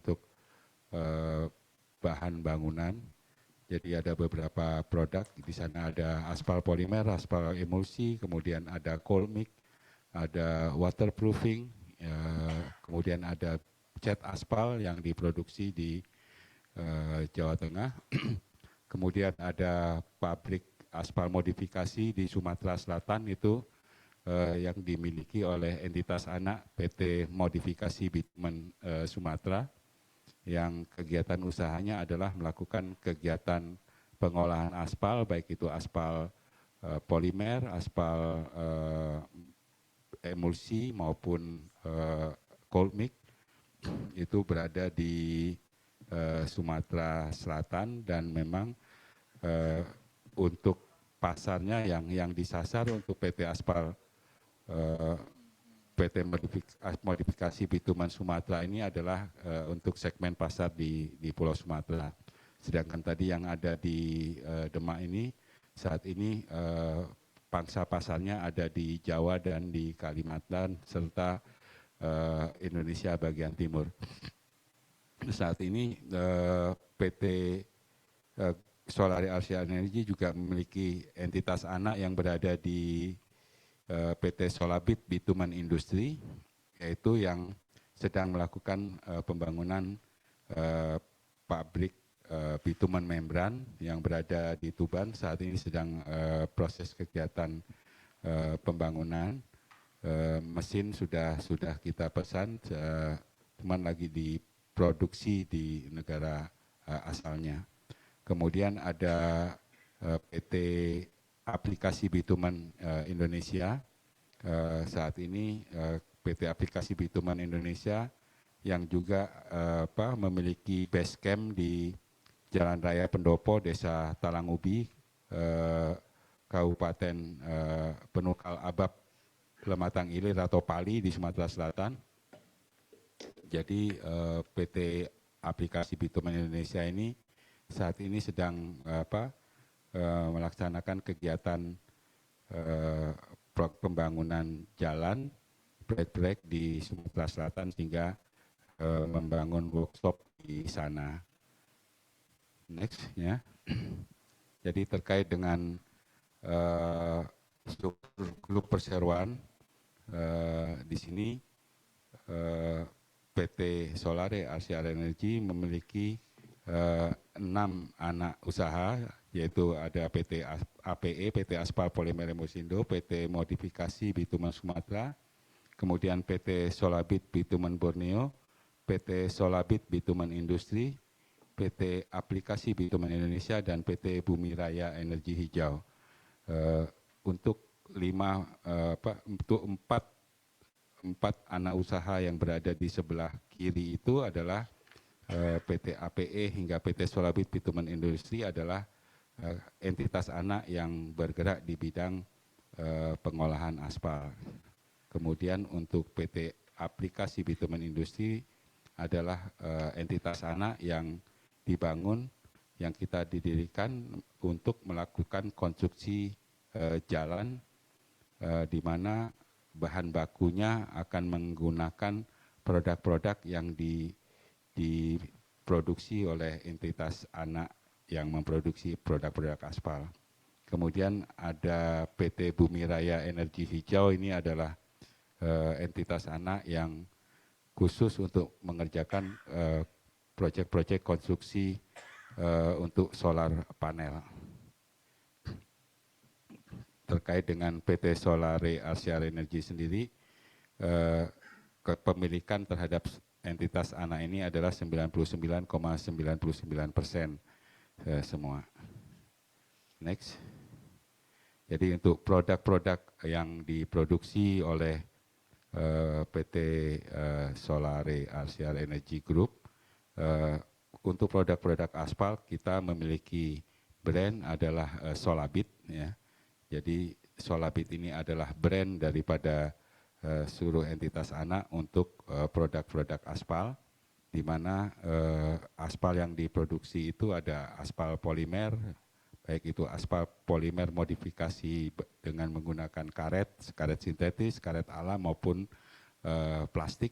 untuk bahan bangunan. Jadi ada beberapa produk, di sana ada aspal polimer, aspal emulsi, kemudian ada cold mix, ada waterproofing, kemudian ada cat aspal yang diproduksi di Jawa Tengah. Kemudian ada pabrik aspal modifikasi di Sumatera Selatan itu yang dimiliki oleh entitas anak PT Modifikasi Bitumen Sumatera, yang kegiatan usahanya adalah melakukan kegiatan pengolahan aspal, baik itu aspal polimer, aspal emulsi maupun cold mix, itu berada di Sumatera Selatan, dan memang untuk pasarnya yang disasar untuk PT Aspal PT Modifikasi Bitumen Sumatera ini adalah untuk segmen pasar di Pulau Sumatera. Sedangkan tadi yang ada di Demak ini saat ini pangsa pasarnya ada di Jawa dan di Kalimantan serta Indonesia bagian timur. Saat ini PT Solare Asia Energy juga memiliki entitas anak yang berada di PT Solabit Bitumen Industri, yaitu yang sedang melakukan pembangunan pabrik bitumen membran yang berada di Tuban. Saat ini sedang proses kegiatan pembangunan. Mesin sudah kita pesan, cuman lagi diproduksi di negara asalnya. Kemudian ada PT Aplikasi Bitumen Indonesia. Saat ini PT Aplikasi Bitumen Indonesia yang juga memiliki base camp di Jalan Raya Pendopo, Desa Talangubi, Kabupaten Penukal Abab, Lematang Ilir atau Pali di Sumatera Selatan. Jadi PT Aplikasi Bitumen Indonesia ini saat ini sedang melaksanakan kegiatan pembangunan jalan proyek-proyek di Sumatera Selatan sehingga membangun workshop di sana. Next ya. Jadi terkait dengan struktur grup perseroan di sini PT Solare Asia Energy memiliki 6 anak usaha, yaitu ada PT APE, PT Aspal Polimer Emulsindo, PT Modifikasi Bitumen Sumatera, kemudian PT Solabit Bitumen Borneo, PT Solabit Bitumen Industri, PT Aplikasi Bitumen Indonesia, dan PT Bumi Raya Energi Hijau. Untuk empat anak usaha yang berada di sebelah kiri itu adalah PT APE hingga PT Solabit Bitumen Industri adalah entitas anak yang bergerak di bidang pengolahan aspal. Kemudian untuk PT Aplikasi Bitumen Industri adalah entitas anak yang dibangun, yang kita didirikan untuk melakukan konstruksi jalan di mana bahan bakunya akan menggunakan produk-produk yang diproduksi oleh entitas anak yang memproduksi produk-produk aspal. Kemudian ada PT Bumi Raya Energi Hijau, ini adalah entitas anak yang khusus untuk mengerjakan proyek-proyek konstruksi untuk solar panel. Terkait dengan PT Solare Asia Energy sendiri, kepemilikan terhadap entitas anak ini adalah 99,99% semua. Next. Jadi untuk produk-produk yang diproduksi oleh PT Solare Asia Energy Group, untuk produk-produk aspal kita memiliki brand adalah Solabit ya. Jadi Solabit ini adalah brand daripada seluruh entitas anak untuk produk-produk aspal, di mana aspal yang diproduksi itu ada aspal polimer, baik itu aspal polimer modifikasi dengan menggunakan karet sintetis, karet alam maupun plastik.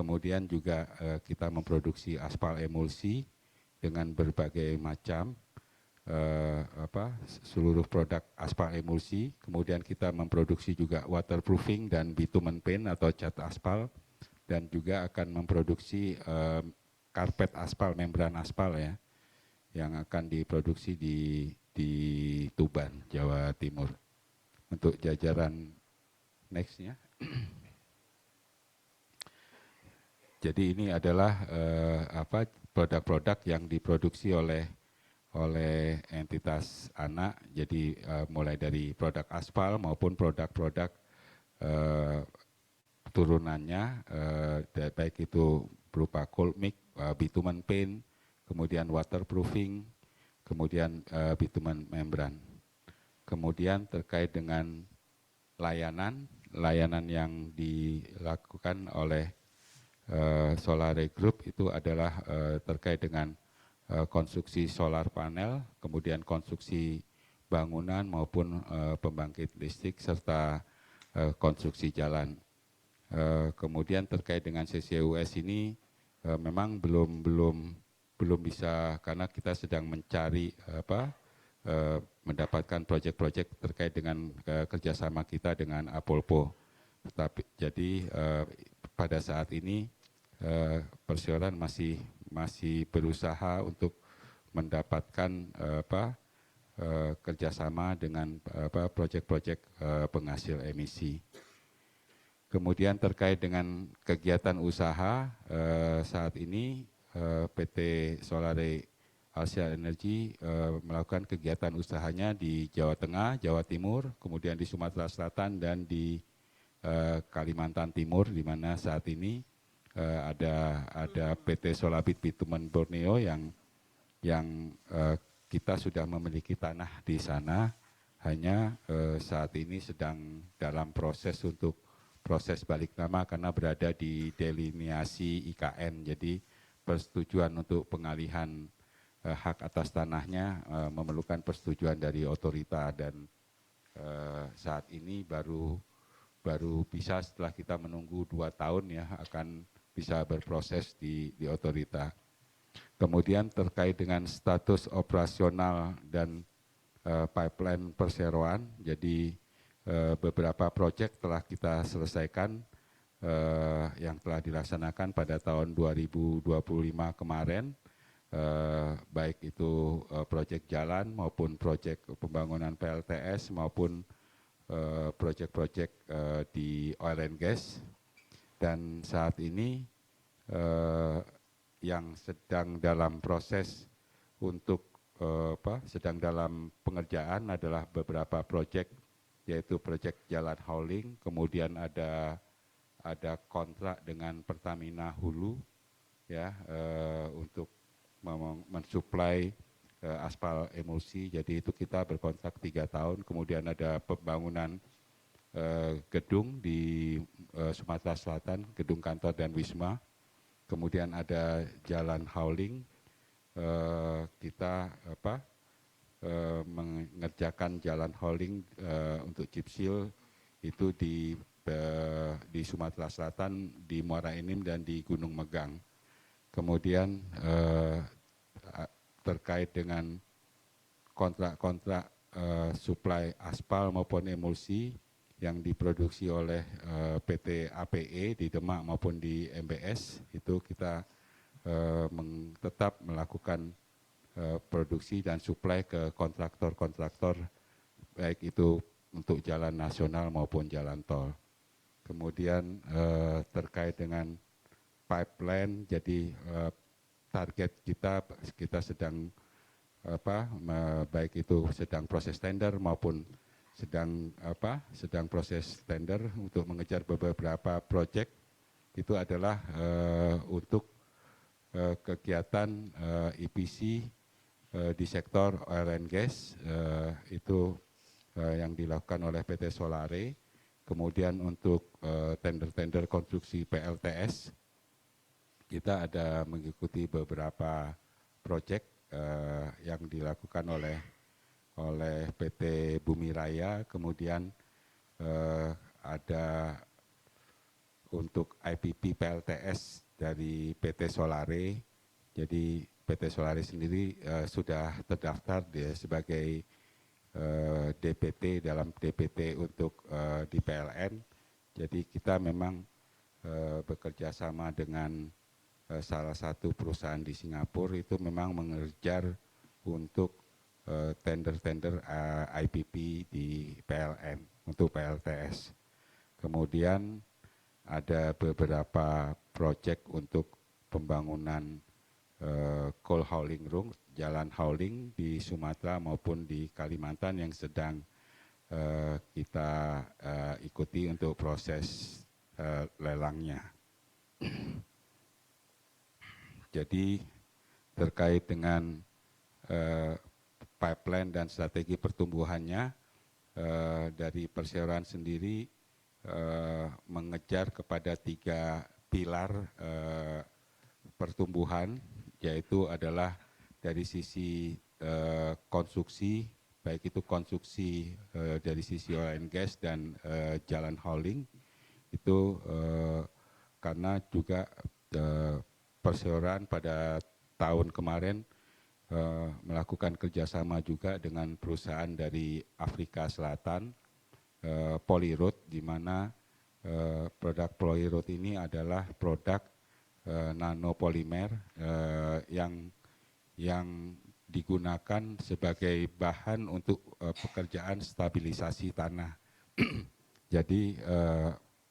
Kemudian juga kita memproduksi aspal emulsi dengan berbagai macam seluruh produk aspal emulsi. Kemudian kita memproduksi juga waterproofing dan bitumen paint atau cat aspal, dan juga akan memproduksi karpet aspal, membran aspal ya, yang akan diproduksi di Tuban, Jawa Timur. Untuk jajaran next-nya. Jadi ini adalah produk-produk yang diproduksi oleh entitas anak. Jadi mulai dari produk aspal maupun produk-produk turunannya, baik itu berupa cold mix, bitumen paint, kemudian waterproofing, kemudian bitumen membran. Kemudian terkait dengan layanan yang dilakukan oleh Solare Group itu adalah terkait dengan konstruksi solar panel, kemudian konstruksi bangunan maupun pembangkit listrik serta konstruksi jalan. Kemudian terkait dengan CCUS ini memang belum bisa, karena kita sedang mencari mendapatkan proyek-proyek terkait dengan kerjasama kita dengan Apolpo. Jadi pada saat ini Perseoran masih berusaha untuk mendapatkan kerjasama dengan proyek-proyek penghasil emisi. Kemudian terkait dengan kegiatan usaha saat ini PT Solare Asia Energy melakukan kegiatan usahanya di Jawa Tengah, Jawa Timur, kemudian di Sumatera Selatan dan di Kalimantan Timur, di mana saat ini ada PT Solabit Bitumen Borneo yang kita sudah memiliki tanah di sana, hanya saat ini sedang dalam proses balik nama karena berada di delineasi IKN. Jadi persetujuan untuk pengalihan hak atas tanahnya memerlukan persetujuan dari otorita, dan saat ini baru bisa setelah kita menunggu 2 tahun ya akan bisa berproses di otorita. Kemudian terkait dengan status operasional dan pipeline perseroan, jadi beberapa proyek telah kita selesaikan yang telah dilaksanakan pada tahun 2025 kemarin, baik itu proyek jalan maupun proyek pembangunan PLTS maupun proyek-proyek di oil and gas. Dan saat ini yang sedang dalam proses untuk sedang dalam pengerjaan adalah beberapa proyek, yaitu proyek jalan hauling, kemudian ada kontrak dengan Pertamina Hulu ya untuk mensuplai aspal emulsi. Jadi itu kita berkontrak 3 tahun. Kemudian ada pembangunan gedung di Sumatera Selatan, gedung kantor dan wisma. Kemudian ada jalan hauling, kita mengerjakan jalan hauling untuk Cipsil itu di Sumatera Selatan, di Muara Enim dan di Gunung Megang. Kemudian terkait dengan kontrak-kontrak suplai aspal maupun emulsi yang diproduksi oleh PT APE di Demak maupun di MBS, itu kita tetap melakukan produksi dan suplai ke kontraktor-kontraktor, baik itu untuk jalan nasional maupun jalan tol. Kemudian terkait dengan pipeline, jadi target kita sedang baik itu sedang proses tender maupun sedang proses tender untuk mengejar beberapa proyek. Itu adalah untuk kegiatan EPC di sektor oil and gas, itu yang dilakukan oleh PT Solare. Kemudian untuk tender-tender konstruksi PLTS, kita ada mengikuti beberapa proyek yang dilakukan oleh PT Bumi Raya. Kemudian ada untuk IPP PLTS dari PT Solare. Jadi PT Solare sendiri sudah terdaftar dia sebagai DPT dalam DPT untuk di PLN. Jadi kita memang bekerja sama dengan salah satu perusahaan di Singapura itu memang mengejar untuk tender-tender IPP di PLN untuk PLTS. Kemudian ada beberapa proyek untuk pembangunan coal hauling road, jalan hauling di Sumatera maupun di Kalimantan yang sedang kita ikuti untuk proses lelangnya. Jadi terkait dengan pipeline dan strategi pertumbuhannya, dari perseroan sendiri mengejar kepada 3 pilar pertumbuhan, yaitu adalah dari sisi konstruksi, baik itu konstruksi dari sisi oil and gas dan jalan hauling, itu karena juga perseroan pada tahun kemarin melakukan kerjasama juga dengan perusahaan dari Afrika Selatan, Polyroad, di mana produk Polyroad ini adalah produk nanopolimer yang digunakan sebagai bahan untuk pekerjaan stabilisasi tanah. Jadi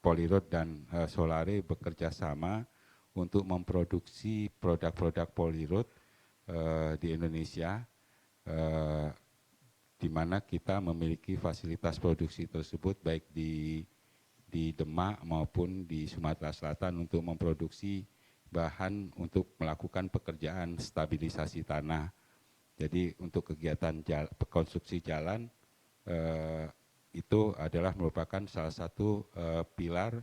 Polyroad dan Solare bekerja sama untuk memproduksi produk-produk Polyroad di Indonesia, di mana kita memiliki fasilitas produksi tersebut baik di Demak maupun di Sumatera Selatan untuk memproduksi bahan untuk melakukan pekerjaan stabilisasi tanah. Jadi untuk kegiatan konstruksi jalan itu adalah merupakan salah satu pilar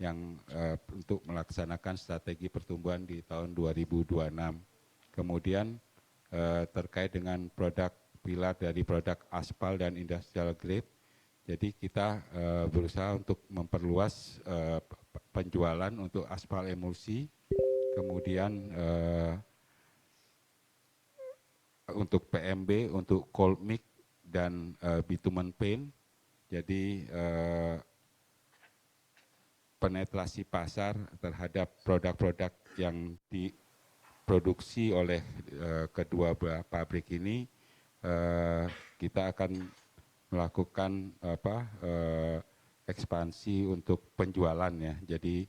yang untuk melaksanakan strategi pertumbuhan di tahun 2026. Kemudian terkait dengan produk pilar dari produk aspal dan industrial grade, jadi kita berusaha untuk memperluas penjualan untuk aspal emulsi, kemudian untuk PMB, untuk cold mix dan bitumen paint. Jadi penetrasi pasar terhadap produk-produk yang diproduksi oleh kedua pabrik ini, kita akan melakukan ekspansi untuk penjualan ya. Jadi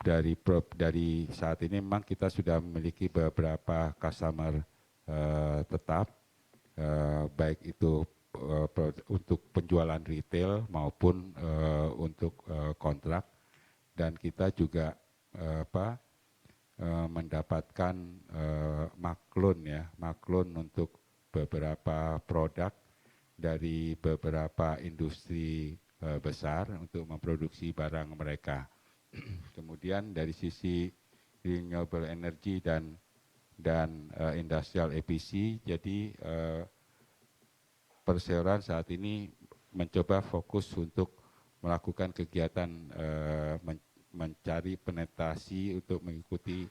dari saat ini memang kita sudah memiliki beberapa customer tetap, baik itu untuk penjualan retail maupun untuk kontrak, dan kita juga mendapatkan maklun untuk beberapa produk dari beberapa industri besar untuk memproduksi barang mereka. Kemudian dari sisi renewable energy dan industrial EPC, jadi perseroan saat ini mencoba fokus untuk melakukan kegiatan mencari penetrasi untuk mengikuti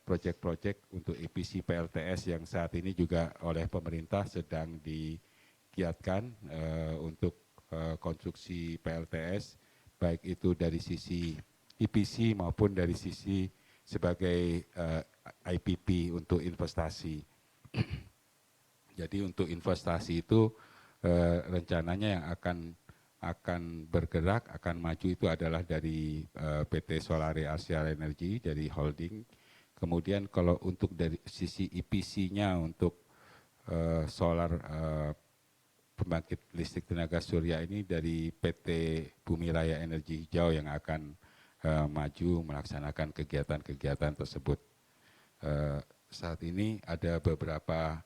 proyek-proyek untuk EPC PLTS yang saat ini juga oleh pemerintah sedang digiatkan untuk konstruksi PLTS, baik itu dari sisi EPC maupun dari sisi sebagai IPP untuk investasi. Jadi untuk investasi itu rencananya yang akan bergerak, akan maju itu adalah dari PT Solare Asia Energy, dari holding. Kemudian kalau untuk dari sisi EPC-nya untuk solar pembangkit listrik tenaga surya ini dari PT Bumi Raya Energi Hijau yang akan maju melaksanakan kegiatan-kegiatan tersebut. Saat ini ada beberapa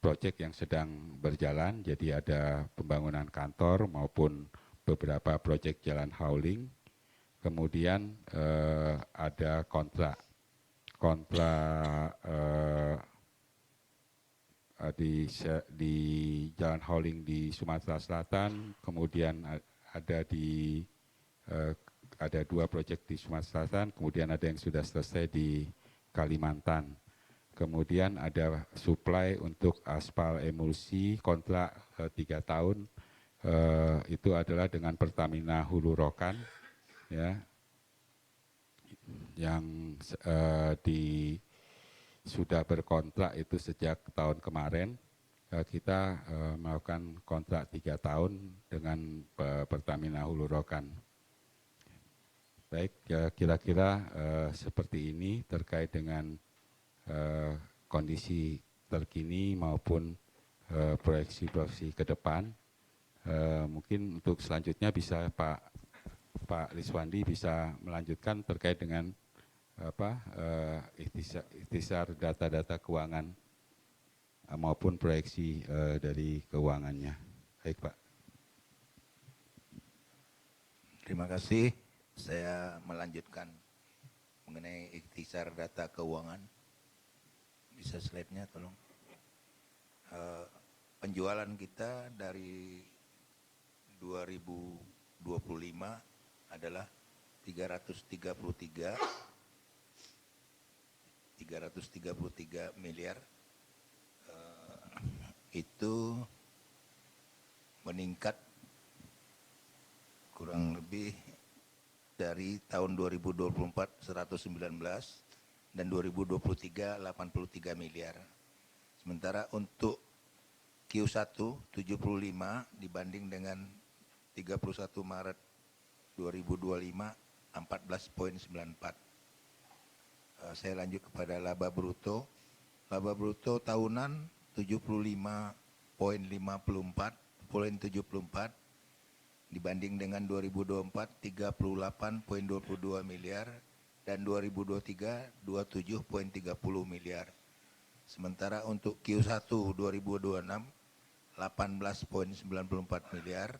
proyek yang sedang berjalan, jadi ada pembangunan kantor maupun beberapa proyek jalan hauling, kemudian ada kontrak di Jalan Hauling di Sumatera Selatan, kemudian ada di ada 2 proyek di Sumatera Selatan, kemudian ada yang sudah selesai di Kalimantan. Kemudian ada supply untuk aspal emulsi kontrak 3 tahun, itu adalah dengan Pertamina Hulu Rokan, ya, yang sudah berkontrak itu sejak tahun kemarin. Kita melakukan kontrak 3 tahun dengan Pertamina Hulu Rokan. Baik, ya, kira-kira seperti ini terkait dengan kondisi terkini maupun proyeksi-proyeksi ke depan. Mungkin untuk selanjutnya bisa Pak Liswandi bisa melanjutkan terkait dengan ikhtisar data-data keuangan maupun proyeksi dari keuangannya. Baik, Pak. Terima kasih. Saya melanjutkan mengenai ikhtisar data keuangan. Bisa slide-nya tolong. Penjualan kita dari 2025 adalah 333 miliar. Itu meningkat kurang lebih dari tahun 2024 119 dan 2023 83 miliar. Sementara untuk Q1 75 dibanding dengan 31 Maret 2025 14,94. Saya lanjut kepada laba bruto. Laba bruto tahunan 75,74 dibanding dengan 2024 38,22 miliar dan 2023 27,30 miliar. Sementara untuk Q1 2026 18,94 miliar,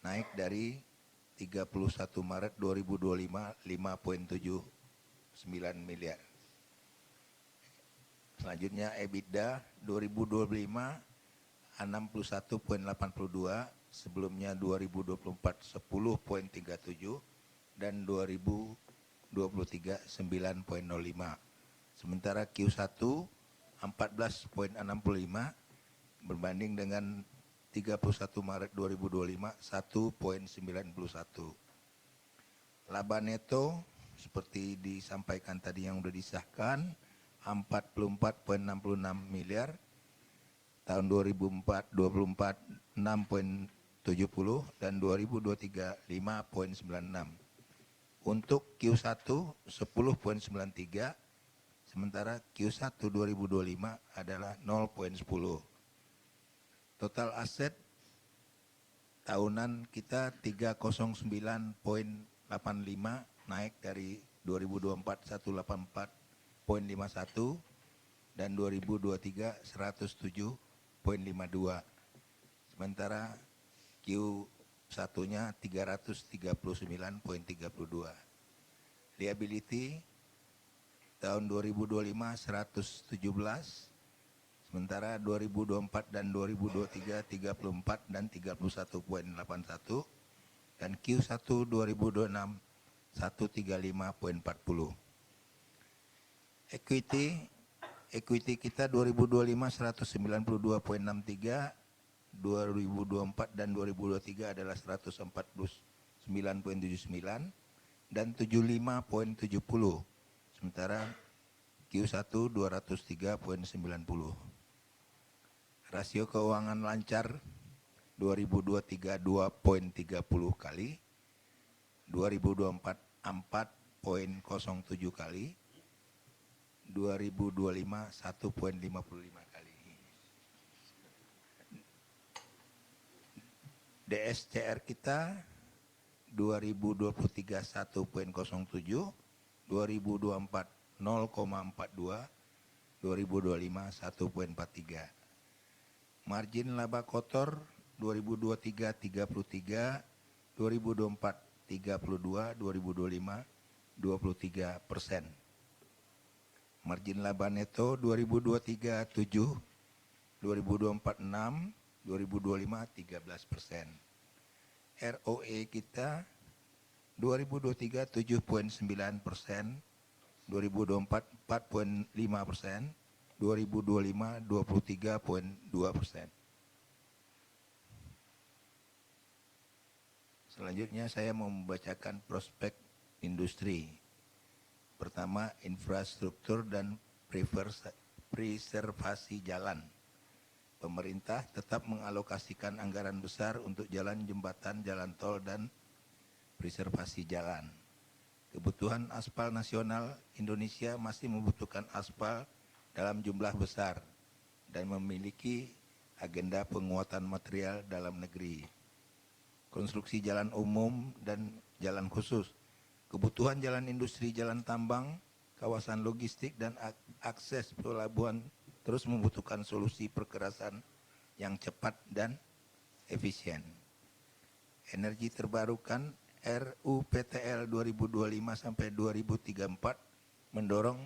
naik dari 31 Maret 2025 5,79 miliar. Selanjutnya EBITDA 2025 61,82, sebelumnya 2024 10,37 dan 2023 9,05. Sementara Q1 14,65 berbanding dengan 31 Maret 2025 1,91. Laba neto seperti disampaikan tadi yang sudah disahkan 44,66 miliar. Tahun 2024 6,70 dan 2023 5,96. Untuk Q1 10,93, sementara Q1 2025 adalah 0,10. Total aset tahunan kita 309,85, naik dari 2024 184,51 dan 2023 107,52. Sementara Q1-nya 339,32. Liability tahun 2025 117, sementara 2024 dan 2023 34 dan 31,81, dan Q1 2026 135,40. Equity kita 2025 192,63, 2024 dan 2023 adalah 149,79 dan 75,70. Sementara Q1 203,90. Rasio keuangan lancar 2023 2,30 kali, 2024 4,07 kali, 2025 1,55 kali. DSCR kita 2023 1,07, 2024 0,42, 2025 1,43. Margin laba kotor 2023 33, 2024 32, 2025 23%. Margin laba neto 2023 7, 2024 6, 2025 13%. ROE kita 2023 7,9%, 2024 4,5%, 2025 23,2%. Selanjutnya saya mau membacakan prospek industri. Pertama, infrastruktur dan preservasi jalan. Pemerintah tetap mengalokasikan anggaran besar untuk jalan, jembatan, jalan tol, dan preservasi jalan. Kebutuhan aspal nasional Indonesia masih membutuhkan aspal dalam jumlah besar dan memiliki agenda penguatan material dalam negeri. Konstruksi jalan umum dan jalan khusus, kebutuhan jalan industri, jalan tambang, kawasan logistik, dan akses pelabuhan terus membutuhkan solusi perkerasan yang cepat dan efisien. Energi terbarukan RUPTL 2025 sampai 2034 mendorong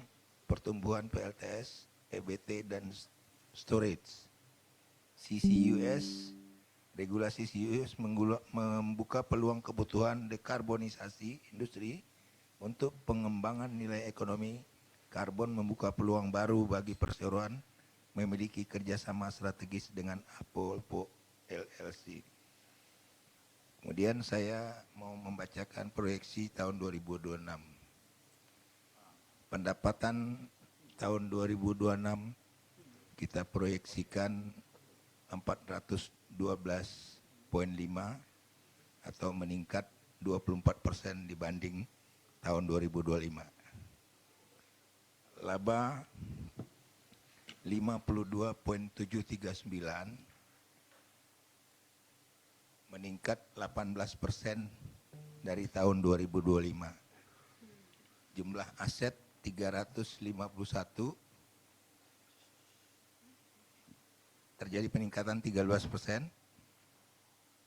pertumbuhan PLTS, EBT, dan storage. CCUS, regulasi CCUS membuka peluang kebutuhan dekarbonisasi industri untuk pengembangan nilai ekonomi karbon, membuka peluang baru bagi perseroan memiliki kerjasama strategis dengan Apollo LLC. Kemudian saya mau membacakan proyeksi tahun 2026. Pendapatan tahun 2026 kita proyeksikan 412,5 atau meningkat 24% dibanding tahun 2025. Laba 52,739 meningkat 18% dari tahun 2025. Jumlah aset 351 terjadi peningkatan 13%.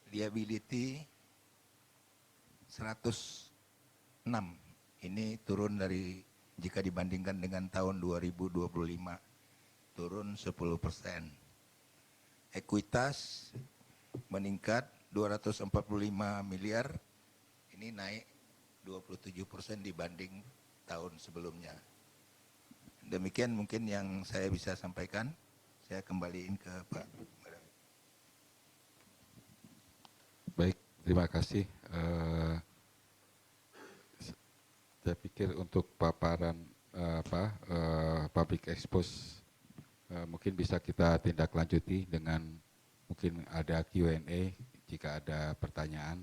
Liability 106. Ini turun dari jika dibandingkan dengan tahun 2025, turun 10%. Ekuitas meningkat 245 miliar, ini naik 27% dibanding tahun sebelumnya. Demikian mungkin yang saya bisa sampaikan. Saya kembaliin ke Pak. Baik, terima kasih. Saya pikir untuk paparan public expose mungkin bisa kita tindak lanjuti dengan mungkin ada Q&A jika ada pertanyaan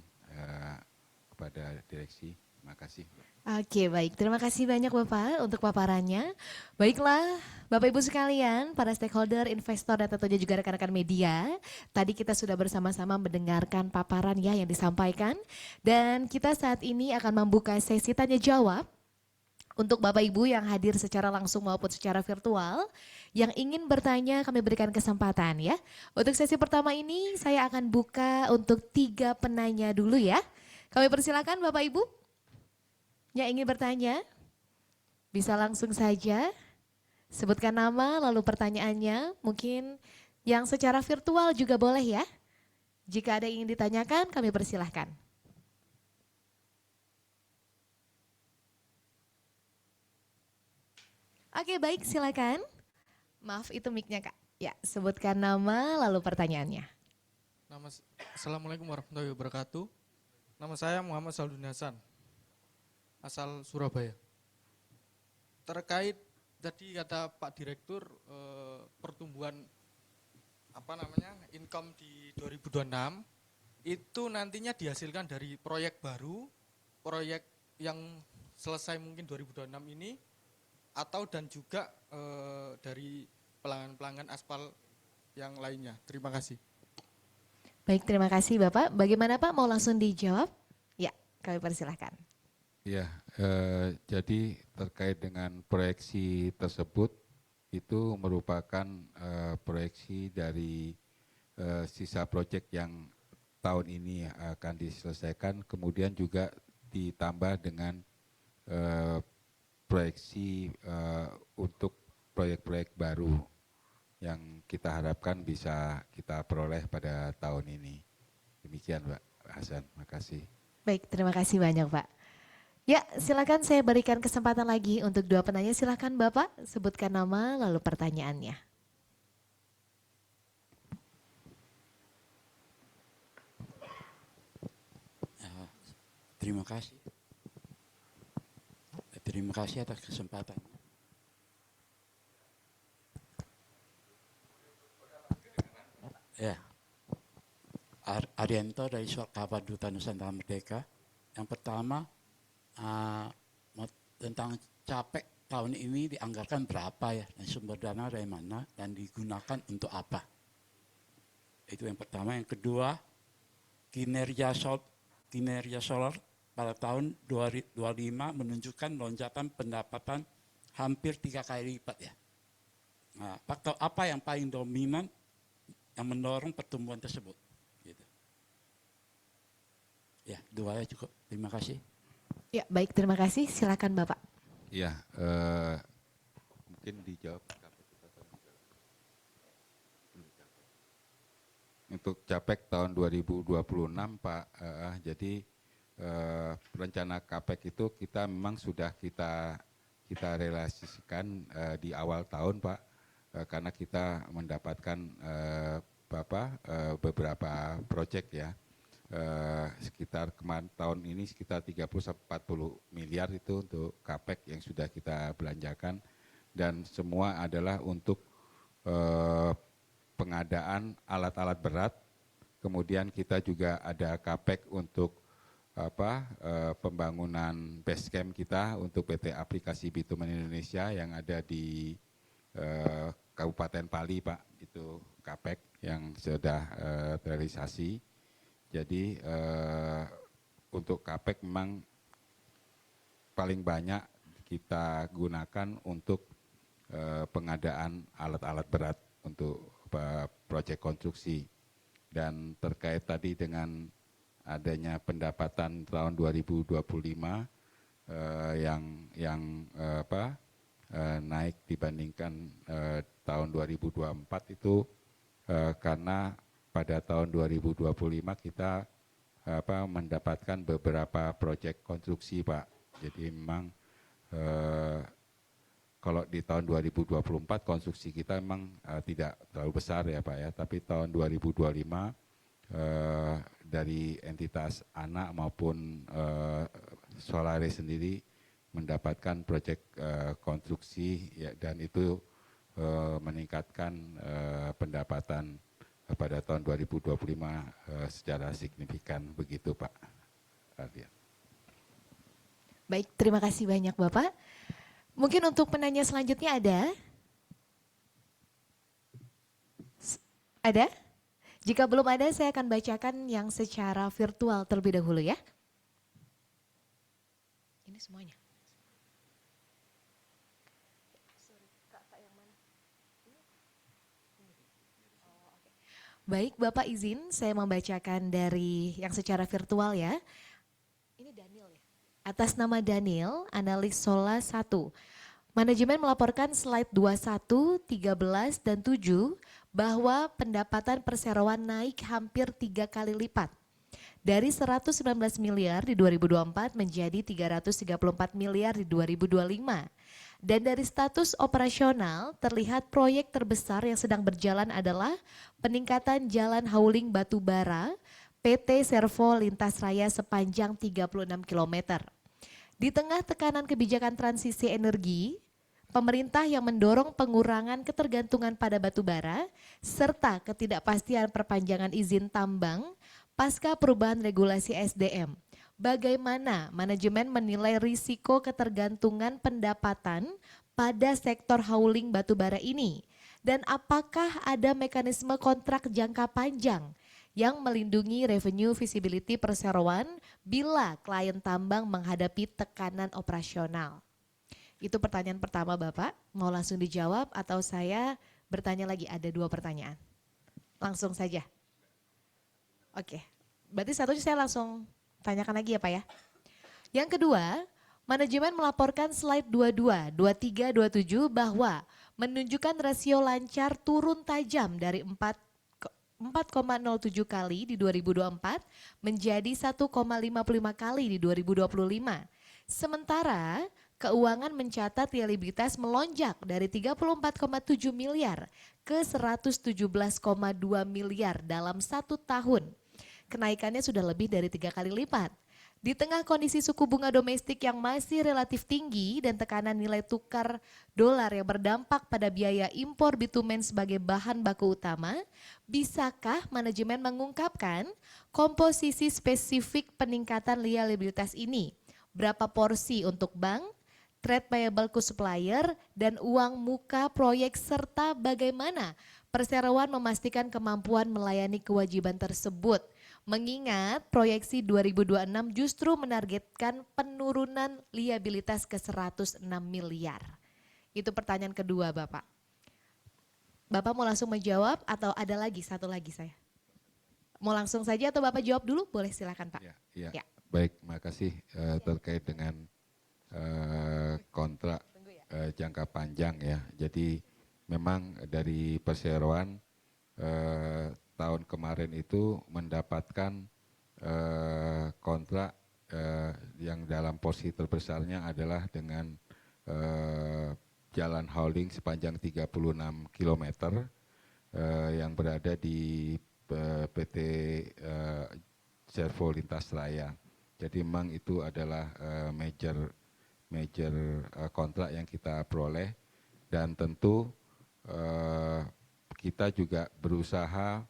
kepada direksi. Terima kasih. Oke, baik. Terima kasih banyak Bapak untuk paparannya. Baiklah, Bapak Ibu sekalian, para stakeholder, investor, dan tentunya juga rekan-rekan media. Tadi kita sudah bersama-sama mendengarkan paparan ya yang disampaikan. Dan kita saat ini akan membuka sesi tanya jawab untuk Bapak Ibu yang hadir secara langsung maupun secara virtual. Yang ingin bertanya kami berikan kesempatan ya. Untuk sesi pertama ini saya akan buka untuk 3 penanya dulu ya. Kami persilakan Bapak Ibu yang ingin bertanya, bisa langsung saja sebutkan nama lalu pertanyaannya. Mungkin yang secara virtual juga boleh ya. Jika ada yang ingin ditanyakan kami persilahkan. Oke, baik, silakan. Maaf, itu mic-nya Kak. Ya, sebutkan nama lalu pertanyaannya. Assalamualaikum warahmatullahi wabarakatuh. Nama saya Muhammad Saldun Hasan, asal Surabaya. Terkait tadi kata Pak Direktur pertumbuhan income di 2026 itu nantinya dihasilkan dari proyek baru, proyek yang selesai mungkin 2026 ini, atau dan juga dari pelanggan-pelanggan aspal yang lainnya. Terima kasih. Baik, terima kasih Bapak. Bagaimana Pak, mau langsung dijawab? Ya, kami persilahkan. Ya, jadi terkait dengan proyeksi tersebut itu merupakan proyeksi dari sisa proyek yang tahun ini akan diselesaikan, kemudian juga ditambah dengan proyeksi untuk proyek-proyek baru yang kita harapkan bisa kita peroleh pada tahun ini. Demikian Pak Hasan, makasih. Baik, terima kasih banyak Pak. Ya, silakan saya berikan kesempatan lagi untuk dua penanya. Silakan Bapak sebutkan nama lalu pertanyaannya. Terima kasih. Terima kasih atas kesempatan. Ya, Arianto dari Kabar Duta Nusantara Merdeka. Yang pertama, tentang capek tahun ini dianggarkan berapa ya, dan sumber dana dari mana, dan digunakan untuk apa. Itu yang pertama. Yang kedua, kinerja solar pada tahun 2025 menunjukkan lonjakan pendapatan hampir 3 kali lipat ya. Nah, faktor apa yang paling dominan yang mendorong pertumbuhan tersebut? Gitu. Ya, duanya cukup. Terima kasih. Ya, baik, terima kasih. Silakan Bapak. Ya, mungkin dijawab. Untuk CAPEK tahun 2026 Pak, jadi rencana CAPEK itu kita memang sudah kita realisasikan di awal tahun Pak, karena kita mendapatkan beberapa proyek ya, sekitar kemarin tahun ini sekitar 30-40 miliar itu untuk CAPEK yang sudah kita belanjakan, dan semua adalah untuk pengadaan alat-alat berat. Kemudian kita juga ada CAPEK untuk pembangunan base camp kita untuk PT Aplikasi Bitumen Indonesia yang ada di Kabupaten Pali Pak, itu CAPEK yang sudah terrealisasi. Jadi untuk CAPEK memang paling banyak kita gunakan untuk pengadaan alat-alat berat untuk proyek konstruksi. Dan terkait tadi dengan adanya pendapatan tahun 2025 yang naik dibandingkan tahun 2024 itu karena pada tahun 2025 kita mendapatkan beberapa proyek konstruksi Pak. Jadi memang kalau di tahun 2024 konstruksi kita memang tidak terlalu besar ya Pak ya, tapi tahun 2025 dari entitas anak maupun Solaris sendiri mendapatkan proyek konstruksi ya, dan itu meningkatkan pendapatan pada tahun 2025 secara signifikan, begitu Pak Ardian. Baik, terima kasih banyak Bapak. Mungkin untuk penanya selanjutnya ada? Ada? Jika belum ada, saya akan bacakan yang secara virtual terlebih dahulu ya. Ini semuanya. Baik, Bapak izin saya membacakan dari yang secara virtual ya. Ini Daniel ya. Atas nama Daniel, analis Sola 1. Manajemen melaporkan slide 21, 13, dan 7 bahwa pendapatan perseroan naik hampir 3 kali lipat. Dari 119 miliar di 2024 menjadi 334 miliar di 2025. Dan dari status operasional terlihat proyek terbesar yang sedang berjalan adalah peningkatan jalan hauling batubara PT Servo Lintas Raya sepanjang 36 km. Di tengah tekanan kebijakan transisi energi, pemerintah yang mendorong pengurangan ketergantungan pada batubara serta ketidakpastian perpanjangan izin tambang pasca perubahan regulasi SDM. Bagaimana manajemen menilai risiko ketergantungan pendapatan pada sektor hauling batubara ini? Dan apakah ada mekanisme kontrak jangka panjang yang melindungi revenue visibility perseroan bila klien tambang menghadapi tekanan operasional? Itu pertanyaan pertama Bapak, mau langsung dijawab atau saya bertanya lagi? Ada 2 pertanyaan. Langsung saja. Oke, berarti satunya saya langsung tanyakan lagi ya Pak ya. Yang kedua, manajemen melaporkan slide 22, 23, 27 bahwa menunjukkan rasio lancar turun tajam dari 4,07 kali di 2024 menjadi 1,55 kali di 2025. Sementara keuangan mencatat liabilitas melonjak dari 34,7 miliar ke 117,2 miliar dalam 1 tahun. Kenaikannya sudah lebih dari 3 kali lipat. Di tengah kondisi suku bunga domestik yang masih relatif tinggi dan tekanan nilai tukar dolar yang berdampak pada biaya impor bitumen sebagai bahan baku utama, bisakah manajemen mengungkapkan komposisi spesifik peningkatan liabilitas ini? Berapa porsi untuk bank, trade payable ke supplier, dan uang muka proyek serta bagaimana perseroan memastikan kemampuan melayani kewajiban tersebut? Mengingat proyeksi 2026 justru menargetkan penurunan liabilitas ke 106 miliar. Itu pertanyaan kedua Bapak. Bapak mau langsung menjawab atau ada lagi, satu lagi saya? Mau langsung saja atau Bapak jawab dulu? Boleh silakan Pak. Ya. Baik, makasih terkait dengan kontrak jangka panjang ya. Jadi memang dari perseroan tahun kemarin itu mendapatkan kontrak yang dalam porsi terbesarnya adalah dengan jalan hauling sepanjang 36 km yang berada di PT Servo Lintas Raya. Jadi memang itu adalah major kontrak yang kita peroleh, dan tentu kita juga berusaha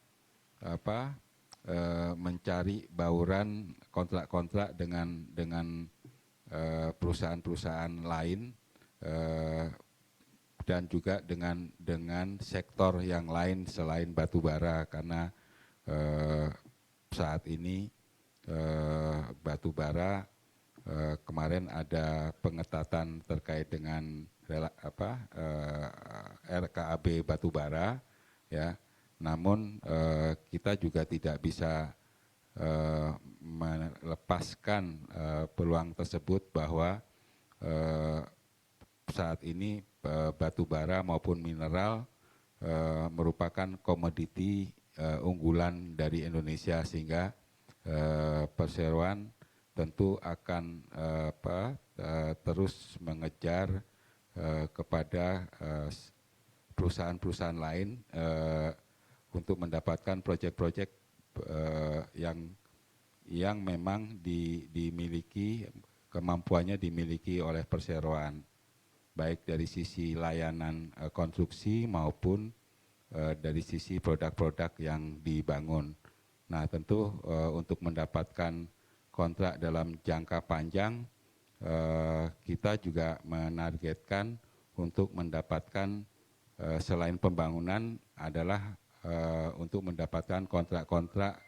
mencari bauran kontrak-kontrak dengan perusahaan-perusahaan lain dan juga dengan sektor yang lain selain batubara, karena saat ini batubara kemarin ada pengetatan terkait dengan RKAB batubara ya. Namun kita juga tidak bisa melepaskan peluang tersebut bahwa saat ini batubara maupun mineral merupakan komoditi unggulan dari Indonesia, sehingga perseroan tentu akan terus mengejar kepada perusahaan-perusahaan lain untuk mendapatkan proyek-proyek yang memang dimiliki, kemampuannya dimiliki oleh perseroan, baik dari sisi layanan konstruksi maupun dari sisi produk-produk yang dibangun. Nah tentu untuk mendapatkan kontrak dalam jangka panjang, kita juga menargetkan untuk mendapatkan selain pembangunan adalah untuk mendapatkan kontrak-kontrak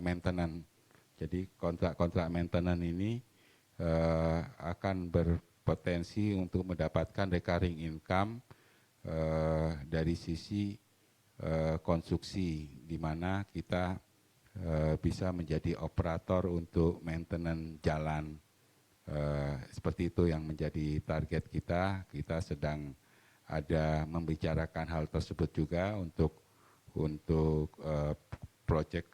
maintenance. Jadi kontrak-kontrak maintenance ini akan berpotensi untuk mendapatkan recurring income dari sisi konstruksi, di mana kita bisa menjadi operator untuk maintenance jalan. Seperti itu yang menjadi target kita. Kita sedang ada membicarakan hal tersebut juga untuk proyek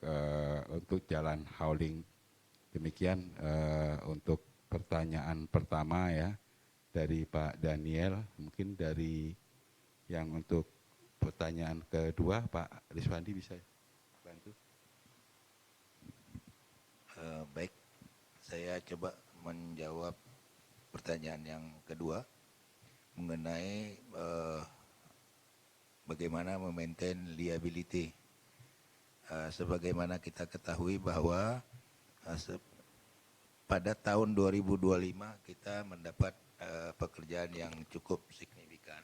untuk jalan hauling. Demikian untuk pertanyaan pertama ya dari Pak Daniel. Mungkin dari yang untuk pertanyaan kedua Pak Riswandi bisa bantu? Baik, saya coba menjawab pertanyaan yang kedua mengenai bagaimana memaintain liability. Sebagaimana kita ketahui bahwa pada tahun 2025 kita mendapat pekerjaan yang cukup signifikan.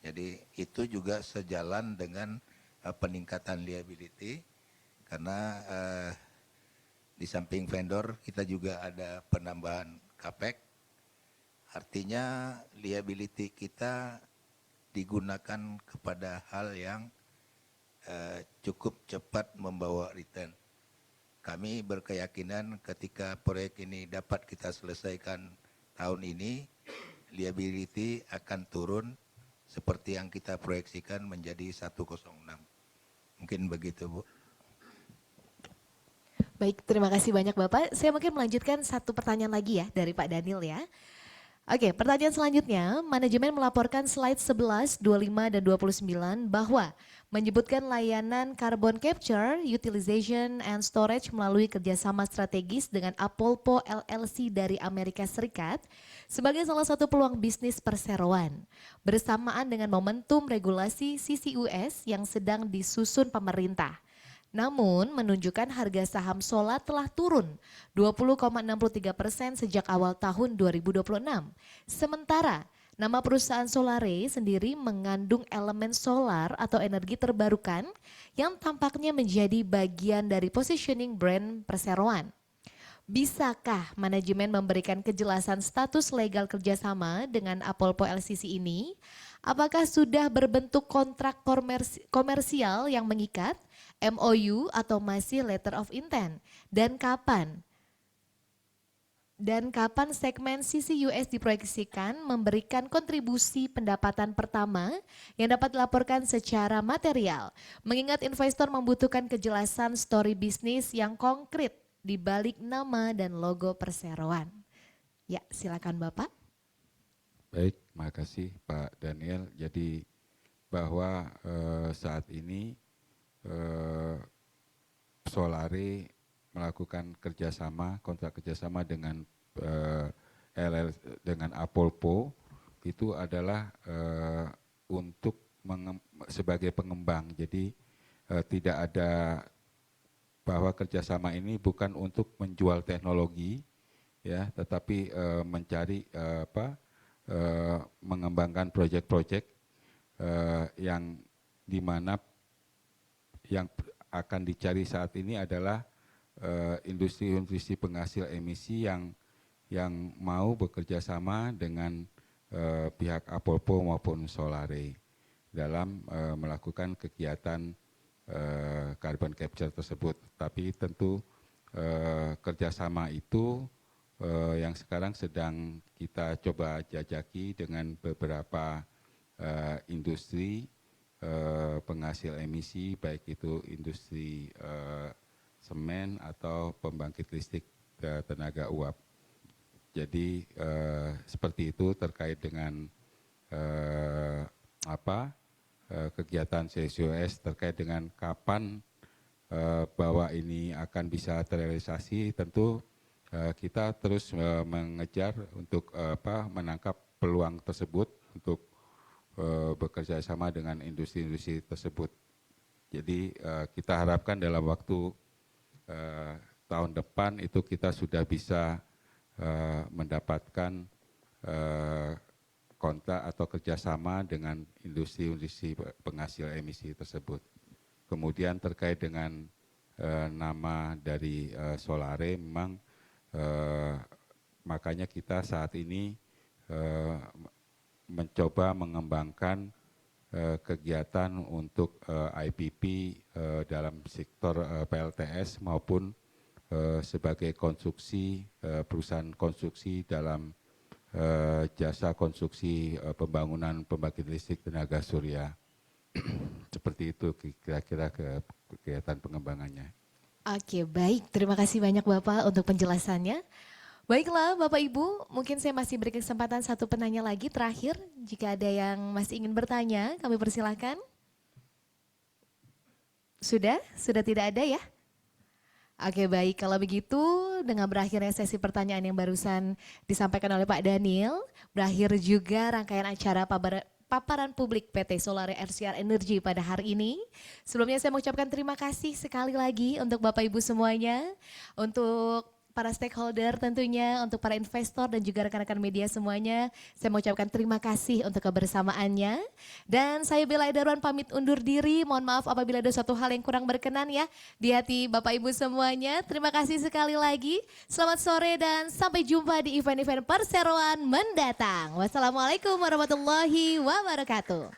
Jadi itu juga sejalan dengan peningkatan liability, karena di samping vendor kita juga ada penambahan capex. Artinya liability kita digunakan kepada hal yang cukup cepat membawa return. Kami berkeyakinan ketika proyek ini dapat kita selesaikan tahun ini, liability akan turun seperti yang kita proyeksikan menjadi 106. Mungkin begitu, Bu. Baik, terima kasih banyak Bapak. Saya mungkin melanjutkan satu pertanyaan lagi ya dari Pak Daniel ya. Oke, pertanyaan selanjutnya, manajemen melaporkan slide 11, 25, dan 29 bahwa menyebutkan layanan carbon capture, utilization, and storage melalui kerjasama strategis dengan Apolpo LLC dari Amerika Serikat sebagai salah satu peluang bisnis perseroan. Bersamaan dengan momentum regulasi CCUS yang sedang disusun pemerintah. Namun menunjukkan harga saham Solar telah turun 20,63% sejak awal tahun 2026. Sementara nama perusahaan Solare sendiri mengandung elemen solar atau energi terbarukan yang tampaknya menjadi bagian dari positioning brand perseroan. Bisakah manajemen memberikan kejelasan status legal kerjasama dengan Apolpo LCC ini? Apakah sudah berbentuk kontrak komersial yang mengikat, MOU atau masih letter of intent? Dan kapan? Dan kapan segmen CCUS diproyeksikan memberikan kontribusi pendapatan pertama yang dapat dilaporkan secara material? Mengingat investor membutuhkan kejelasan story bisnis yang konkret di balik nama dan logo perseroan. Ya, silakan Bapak. Baik, makasih Pak Daniel. Jadi bahwa saat ini Solare melakukan kontrak kerjasama dengan dengan Apolpo itu adalah untuk sebagai pengembang. Jadi tidak ada bahwa kerjasama ini bukan untuk menjual teknologi, ya, tetapi mencari mengembangkan proyek-proyek yang dimana yang akan dicari saat ini adalah industri-industri penghasil emisi yang mau bekerja sama dengan pihak Apolpo maupun Solare dalam melakukan kegiatan carbon capture tersebut. Tapi tentu kerjasama itu yang sekarang sedang kita coba jajaki dengan beberapa industri penghasil emisi, baik itu industri semen atau pembangkit listrik tenaga uap. Jadi seperti itu terkait dengan kegiatan CCUS, terkait dengan kapan bahwa ini akan bisa terrealisasi. Tentu kita terus mengejar untuk menangkap peluang tersebut untuk bekerja sama dengan industri-industri tersebut. Jadi kita harapkan dalam waktu tahun depan itu kita sudah bisa mendapatkan kontrak atau kerjasama dengan industri-industri penghasil emisi tersebut. Kemudian terkait dengan nama dari Solare, memang makanya kita saat ini mencoba mengembangkan kegiatan untuk IPP dalam sektor PLTS maupun sebagai konstruksi, perusahaan konstruksi dalam jasa konstruksi pembangunan pembangkit listrik tenaga surya. Seperti itu kira-kira kegiatan pengembangannya. Oke, baik. Terima kasih banyak Bapak untuk penjelasannya. Baiklah Bapak Ibu, mungkin saya masih beri kesempatan satu penanya lagi terakhir. Jika ada yang masih ingin bertanya, kami persilahkan. Sudah? Sudah tidak ada ya? Oke baik, kalau begitu dengan berakhirnya sesi pertanyaan yang barusan disampaikan oleh Pak Daniel, berakhir juga rangkaian acara paparan publik PT Solare RCR Energy pada hari ini. Sebelumnya saya mengucapkan terima kasih sekali lagi untuk Bapak Ibu semuanya, untuk para stakeholder tentunya, untuk para investor dan juga rekan-rekan media semuanya. Saya mengucapkan terima kasih untuk kebersamaannya. Dan saya Bella Edarwan pamit undur diri. Mohon maaf apabila ada suatu hal yang kurang berkenan ya di hati Bapak Ibu semuanya. Terima kasih sekali lagi. Selamat sore dan sampai jumpa di event-event perseroan mendatang. Wassalamualaikum warahmatullahi wabarakatuh.